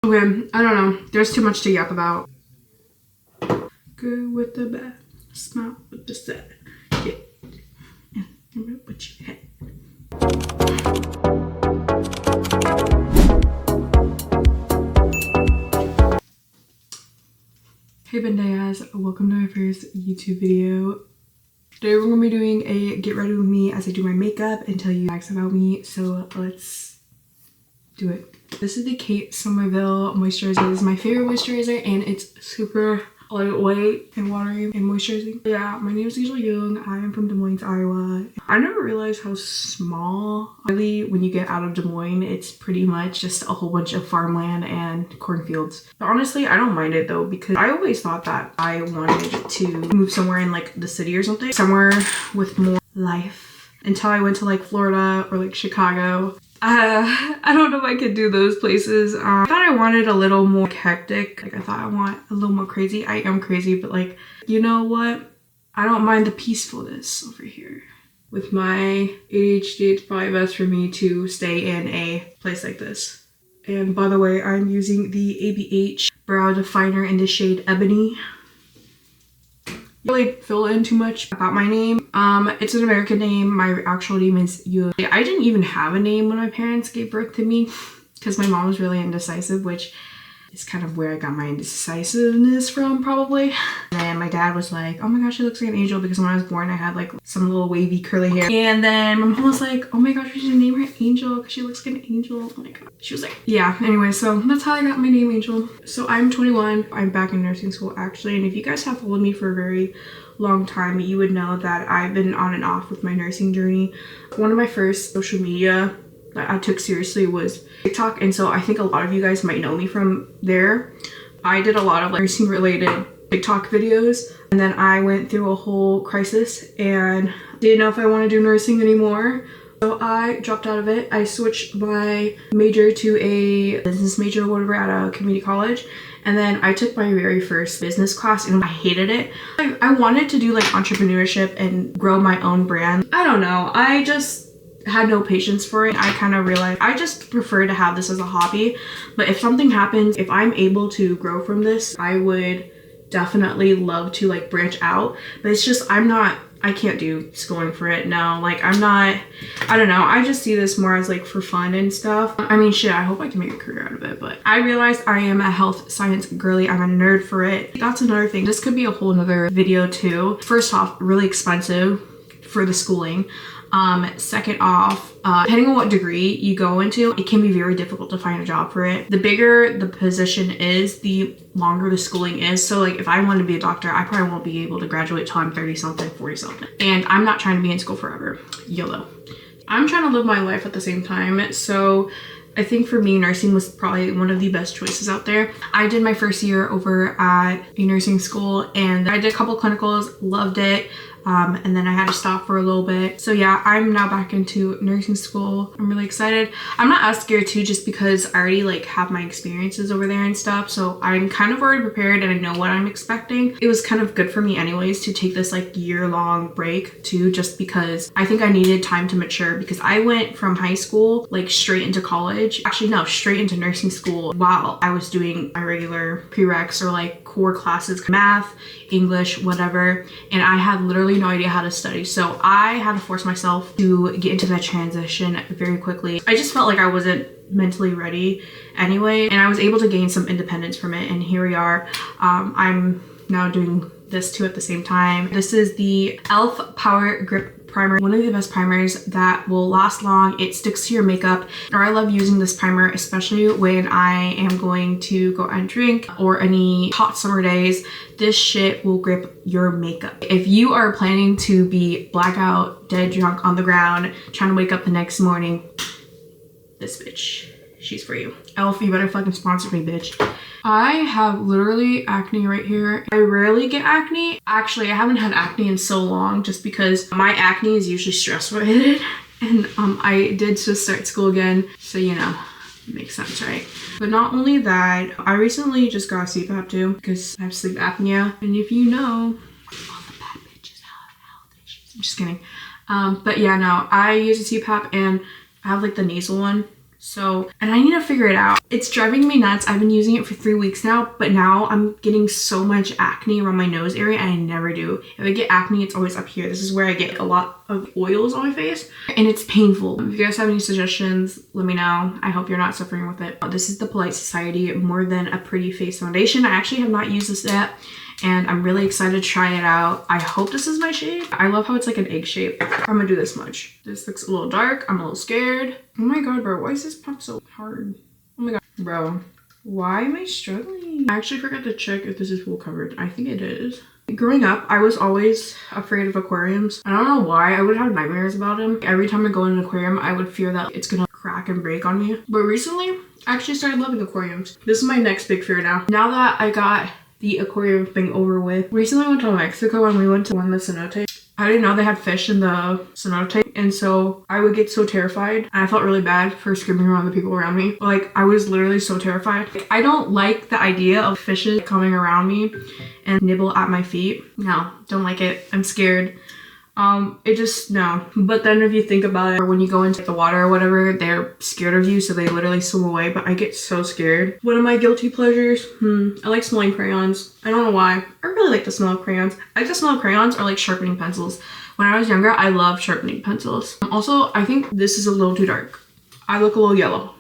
Okay, I don't know. There's too much to yap about. Good with the bad, smile with the sad. Yeah. What you had. Hey Bendayas, welcome to my first YouTube video. Today we're going to be doing a get ready with me as I do my makeup and tell you facts about me, so let's do it. This is the Kate Somerville moisturizer. This is my favorite moisturizer and it's super lightweight and watery and moisturizing. Yeah, my name is Angel Young. I am from Des Moines, Iowa. I never realized how small, really, when you get out of Des Moines, it's pretty much just a whole bunch of farmland and cornfields. But honestly, I don't mind it though, because I always thought that I wanted to move somewhere in like the city or something, somewhere with more life, until I went to like Florida or like Chicago. I don't know if I could do those places. I thought I wanted a little more hectic. Like I thought I want a little more crazy. I am crazy, but like, you know what? I don't mind the peacefulness over here. With my ADHD, it's probably best for me to stay in a place like this. And by the way, I'm using the ABH Brow Definer in the shade Ebony. Really fill in too much about my name. It's an American name. My actual name is Yu. I didn't even have a name when my parents gave birth to me because my mom was really indecisive, which is kind of where I got my indecisiveness from probably. And then my dad was like, oh my gosh, she looks like an angel, because when I was born I had like some little wavy curly hair. And then my mom was like, oh my gosh, we should name her Angel because she looks like an angel. Oh my god. She was like, yeah, anyway, so that's how I got my name Angel. So I'm 21. I'm back in nursing school actually, and if you guys have followed me for a very long time, you would know that I've been on and off with my nursing journey. One of my first social media that I took seriously was TikTok, and so I think a lot of you guys might know me from there. I did a lot of like nursing related TikTok videos, and then I went through a whole crisis and didn't know if I want to do nursing anymore. So I dropped out of it. I switched my major to a business major or whatever at a community college. And then I took my very first business class and I hated it. I wanted to do like entrepreneurship and grow my own brand. I don't know. I just had no patience for it. I kind of realized I just prefer to have this as a hobby. But if something happens, if I'm able to grow from this, I would definitely love to like branch out. But it's just I can't do schooling for it. No, like I don't know. I just see this more as like for fun and stuff. I mean, shit, I hope I can make a career out of it, but I realized I am a health science girly. I'm a nerd for it. That's another thing. This could be a whole nother video too. First off, really expensive for the schooling. Second off, depending on what degree you go into, it can be very difficult to find a job for it. The bigger the position is, the longer the schooling is. So like if I want to be a doctor, I probably won't be able to graduate till I'm 30 something, 40 something. And I'm not trying to be in school forever. YOLO. I'm trying to live my life at the same time. So I think for me, nursing was probably one of the best choices out there. I did my first year over at a nursing school and I did a couple clinicals, loved it. And then I had to stop for a little bit. So yeah, I'm now back into nursing school. I'm really excited. I'm not as scared too, just because I already like have my experiences over there and stuff. So I'm kind of already prepared and I know what I'm expecting. It was kind of good for me anyways to take this like year-long break too, just because I think I needed time to mature, because I went from high school like straight into college. Actually, no, straight into nursing school while I was doing my regular prereqs or like core classes, math, English, whatever. And I had literally no idea how to study. So I had to force myself to get into that transition very quickly. I just felt like I wasn't mentally ready anyway. And I was able to gain some independence from it. And here we are. I'm now doing this too at the same time. This is the e.l.f. Power Grip Primer, one of the best primers that will last long. It sticks to your makeup. Or I love using this primer, especially when I am going to go and drink or any hot summer days. This shit will grip your makeup. If you are planning to be blackout, dead drunk on the ground, trying to wake up the next morning, this bitch, she's for you. e.l.f., you better fucking sponsor me, bitch. I have literally acne right here. I rarely get acne. Actually, I haven't had acne in so long just because my acne is usually stress related. And I did just start school again. So, you know, it makes sense, right? But not only that, I recently just got a CPAP too because I have sleep apnea. And if you know, all the bad bitches have health issues. I'm just kidding. But yeah, no, I use a CPAP and I have like the nasal one. So, and I need to figure it out. It's driving me nuts. I've been using it for 3 weeks now, but now I'm getting so much acne around my nose area, and I never do. If I get acne, it's always up here. This is where I get a lot of oils on my face, and it's painful. If you guys have any suggestions, let me know. I hope you're not suffering with it. This is the Polite Society More Than a Pretty Face Foundation. I actually have not used this yet, and I'm really excited to try it out. I hope this is my shade. I love how it's like an egg shape. I'm gonna do this much. This looks a little dark. I'm a little scared. Oh my god, bro, why is this pump so hard? Oh my god, bro, why am I struggling? I actually forgot to check if this is full coverage. I think it is. Growing up, I was always afraid of aquariums. I don't know why. I would have nightmares about them. Every time I go in an aquarium, I would fear that it's gonna crack and break on me. But recently, I actually started loving aquariums. This is my next big fear now. Now that I got the aquarium thing over with. Recently I went to Mexico and we went to one of the cenote. I didn't know they had fish in the cenote, and so I would get so terrified, and I felt really bad for screaming around the people around me. Like, I was literally so terrified. Like, I don't like the idea of fishes coming around me and nibble at my feet. No, don't like it. I'm scared. It just, no. But then if you think about it, when you go into the water or whatever, they're scared of you, so they literally swim away, but I get so scared. One of my guilty pleasures? I like smelling crayons. I don't know why. I really like the smell of crayons. I like the smell of crayons or like sharpening pencils. When I was younger, I loved sharpening pencils. Also, I think this is a little too dark. I look a little yellow.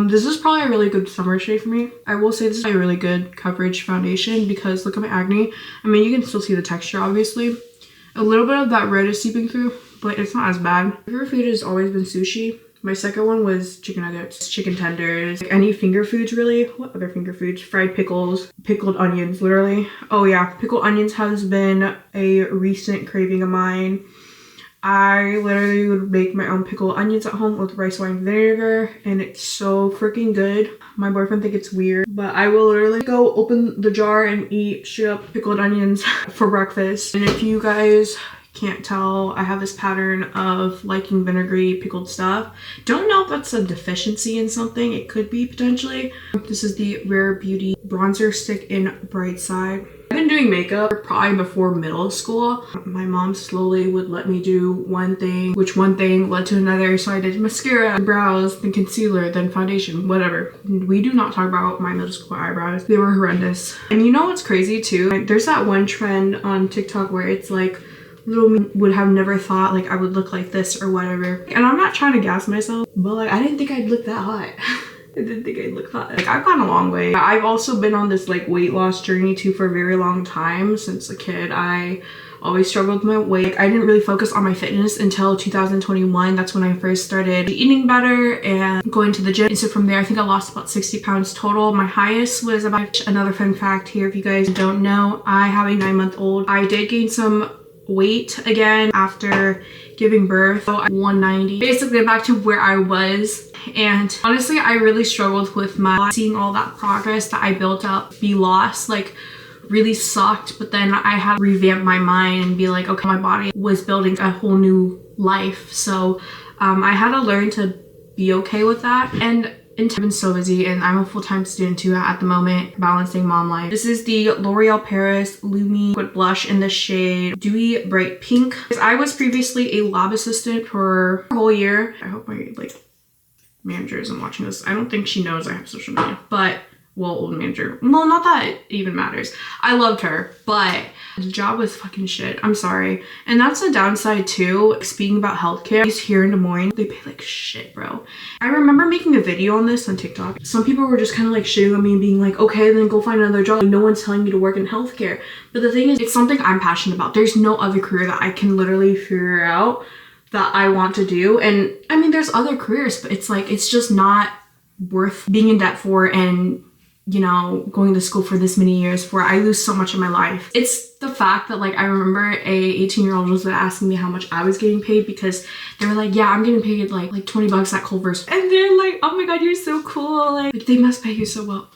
This is probably a really good summer shade for me. I will say this is a really good coverage foundation because look at my acne. I mean, you can still see the texture, obviously. A little bit of that red is seeping through, but it's not as bad. My favorite food has always been sushi. My second one was chicken nuggets, chicken tenders, like any finger foods really. What other finger foods? Fried pickles, pickled onions, literally. Oh yeah, pickled onions has been a recent craving of mine. I literally would make my own pickled onions at home with rice wine vinegar, and it's so freaking good. My boyfriend thinks it's weird, but I will literally go open the jar and eat straight up pickled onions for breakfast. And if you guys can't tell, I have this pattern of liking vinegary pickled stuff. Don't know if that's a deficiency in something. It could be potentially. This is the Rare Beauty bronzer stick in Bright Side. I've been doing makeup probably before middle school. My mom slowly would let me do one thing, which one thing led to another. So I did mascara, brows, then concealer, then foundation, whatever. We do not talk about my middle school eyebrows. They were horrendous. And you know what's crazy too? There's that one trend on TikTok where it's like, little me would have never thought like I would look like this or whatever. And I'm not trying to gas myself, but like I didn't think I'd look that hot. I didn't think I'd look hot. Like, I've gone a long way. I've also been on this like weight loss journey too for a very long time. Since a kid, I always struggled with my weight. I didn't really focus on my fitness until 2021. That's when I first started eating better and going to the gym. And so from there, I think I lost about 60 pounds total. My highest was about, another fun fact here, if you guys don't know, I have a 9-month-old. I did gain some weight again after giving birth. So I'm 190, basically back to where I was. And honestly, I really struggled with my seeing all that progress that I built up be lost, like really sucked. But then I had to revamp my mind and be like, okay, my body was building a whole new life. So I had to learn to be okay with that. And I've been so busy, and I'm a full-time student too at the moment, balancing mom life. This is the L'Oreal Paris Lumi Liquid Blush in the shade Dewy Bright Pink. I was previously a lab assistant for a whole year. I hope my manager isn't watching this. I don't think she knows I have social media, but well, old manager. Well, not that it even matters. I loved her, but the job was fucking shit. I'm sorry. And that's the downside too. Speaking about healthcare, here in Des Moines, they pay like shit, bro. I remember making a video on this on TikTok. Some people were just kind of like shitting on me and being like, okay, then go find another job. Like, no one's telling you to work in healthcare. But the thing is, it's something I'm passionate about. There's no other career that I can literally figure out that I want to do. And I mean, there's other careers, but it's like, it's just not worth being in debt for and, you know, going to school for this many years where I lose so much of my life. It's the fact that like I remember a 18-year-old was asking me how much I was getting paid because they were like, yeah, I'm getting paid like $20 at Culver's. And they're like, oh my god, you're so cool. Like they must pay you so well.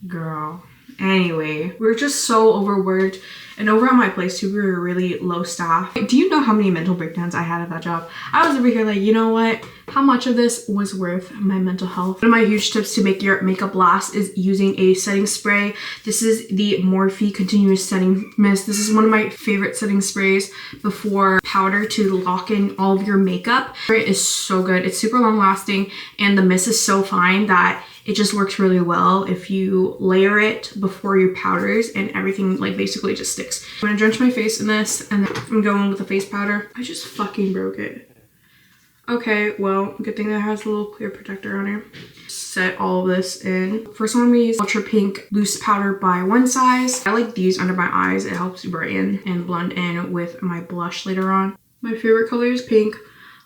Girl, Anyway, we're just so overworked. And over at my place too, we were really low staff. Do you know how many mental breakdowns I had at that job? I was over here like, you know what? How much of this was worth my mental health? One of my huge tips to make your makeup last is using a setting spray. This is the Morphe Continuous Setting Mist. This is one of my favorite setting sprays before powder to lock in all of your makeup. It is so good. It's super long lasting and the mist is so fine that it just works really well if you layer it before your powders and everything like basically just sticks. I'm gonna drench my face in this and then I'm going with the face powder. I just fucking broke it. Okay, well, good thing that it has a little clear protector on here. Set all of this in. First one, I'm gonna use Ultra Pink Loose Powder by One Size. I like these under my eyes. It helps brighten and blend in with my blush later on. My favorite color is pink.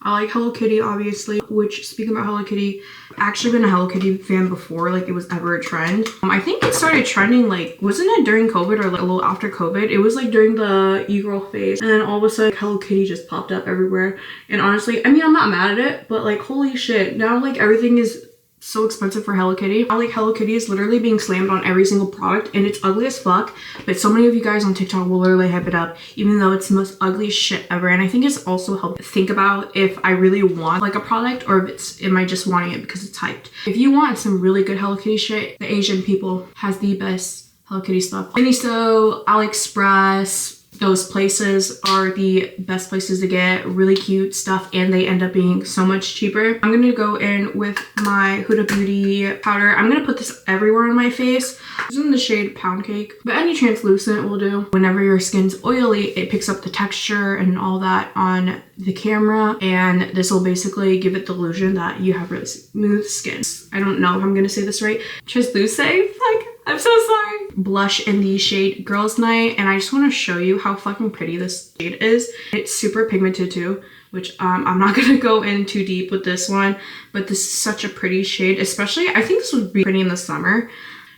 I like Hello Kitty, obviously, which, speaking about Hello Kitty, I've actually been a Hello Kitty fan before, like, it was ever a trend. I think it started trending, like, wasn't it during COVID or, like, a little after COVID? It was, like, during the e-girl phase, and then all of a sudden, Hello Kitty just popped up everywhere. And honestly, I mean, I'm not mad at it, but, like, holy shit, now, like, everything is so expensive for Hello Kitty. Now, like, Hello Kitty is literally being slammed on every single product and it's ugly as fuck, but so many of you guys on TikTok will literally hype it up even though it's the most ugly shit ever. And I think it's also helped think about if I really want like a product or if am I just wanting it because it's hyped. If you want some really good Hello Kitty shit, the Asian people has the best Hello Kitty stuff. Miniso, AliExpress, those places are the best places to get really cute stuff and they end up being so much cheaper. I'm gonna go in with my Huda Beauty powder. I'm gonna put this everywhere on my face. This is in the shade Pound Cake, but any translucent will do. Whenever your skin's oily, it picks up the texture and all that on the camera, and this will basically give it the illusion that you have really smooth skin. I don't know if I'm gonna say this right. Translucent? Like, I'm so sorry. Blush in the shade Girls Night, and I just want to show you how fucking pretty this shade is. It's super pigmented too, which I'm not gonna go in too deep with this one, but this is such a pretty shade, especially I think this would be pretty in the summer.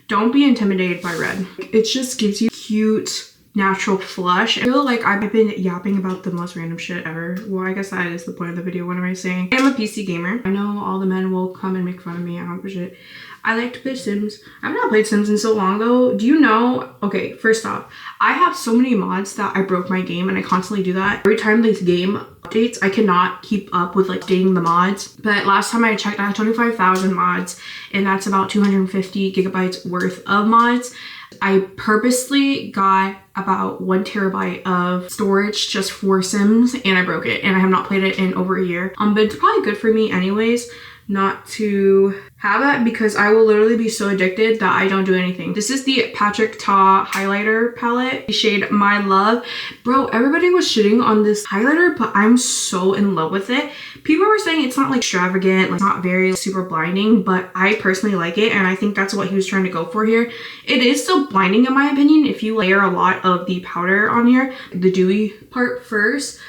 Don't be intimidated by red. It just gives you cute natural flush. I feel like I've been yapping about the most random shit ever. Well, I guess that is the point of the video. What am I saying? I am a PC gamer. I know all the men will come and make fun of me. I don't give a shit. I like to play Sims. I've not played Sims in so long though. Do you know? Okay, first off, I have so many mods that I broke my game and I constantly do that. Every time this game updates, I cannot keep up with like updating the mods. But last time I checked, I had 25,000 mods and that's about 250 gigabytes worth of mods. I purposely got about 1 terabyte of storage just for Sims and I broke it and I have not played it in over a year. But it's probably good for me anyways not to have that because I will literally be so addicted that I don't do anything. This is the Patrick Ta highlighter palette, the shade My Love. Bro, everybody was shitting on this highlighter, but I'm so in love with it. People were saying it's not like extravagant, like not very super blinding, but I personally like it and I think that's what he was trying to go for here. It is still blinding in my opinion if you layer a lot of the powder on here. The dewy part first,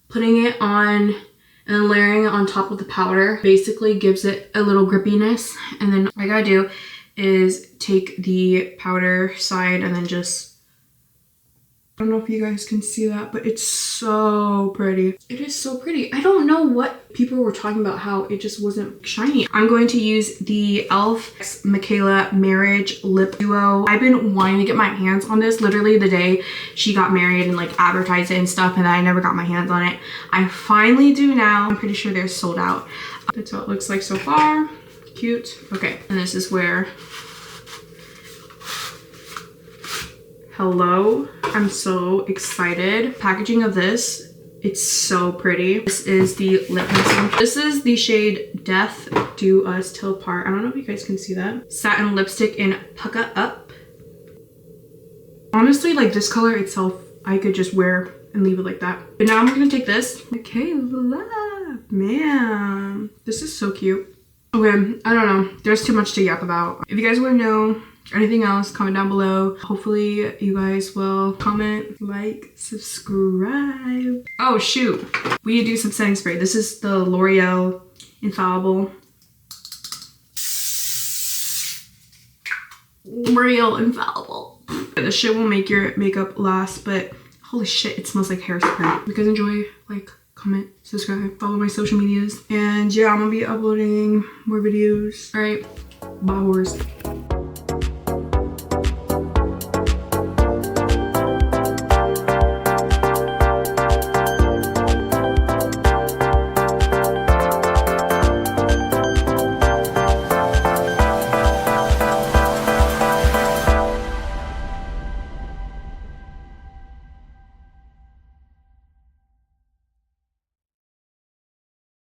putting it on and then layering it on top of the powder basically gives it a little grippiness. And then what I gotta do is take the powder side and then just, I don't know if you guys can see that, but it's so pretty. It is so pretty. I don't know what people were talking about, how it just wasn't shiny. I'm going to use the e.l.f. X Michaela Marriage Lip Duo. I've been wanting to get my hands on this literally the day she got married and like advertised it and stuff, and I never got my hands on it. I finally do now. I'm pretty sure they're sold out. That's what it looks like so far. Cute. Okay, and this is where, hello, I'm so excited. Packaging of this, it's so pretty. This is the lip pencil. This is the shade Death Do Us Till Part. I don't know if you guys can see that. Satin lipstick in Pucka Up. Honestly, like this color itself, I could just wear and leave it like that. But now I'm gonna take this. Okay, man, this is so cute. Okay, I don't know. There's too much to yap about. If you guys want to know anything else, comment down below. Hopefully you guys will comment, like, subscribe. Oh shoot, we need to do some setting spray. This is the L'Oreal Infallible. L'Oreal Infallible. This shit will make your makeup last, but holy shit, it smells like hairspray. If you guys enjoy, like, comment, subscribe, follow my social medias. And yeah, I'm gonna be uploading more videos. All right, bye horse.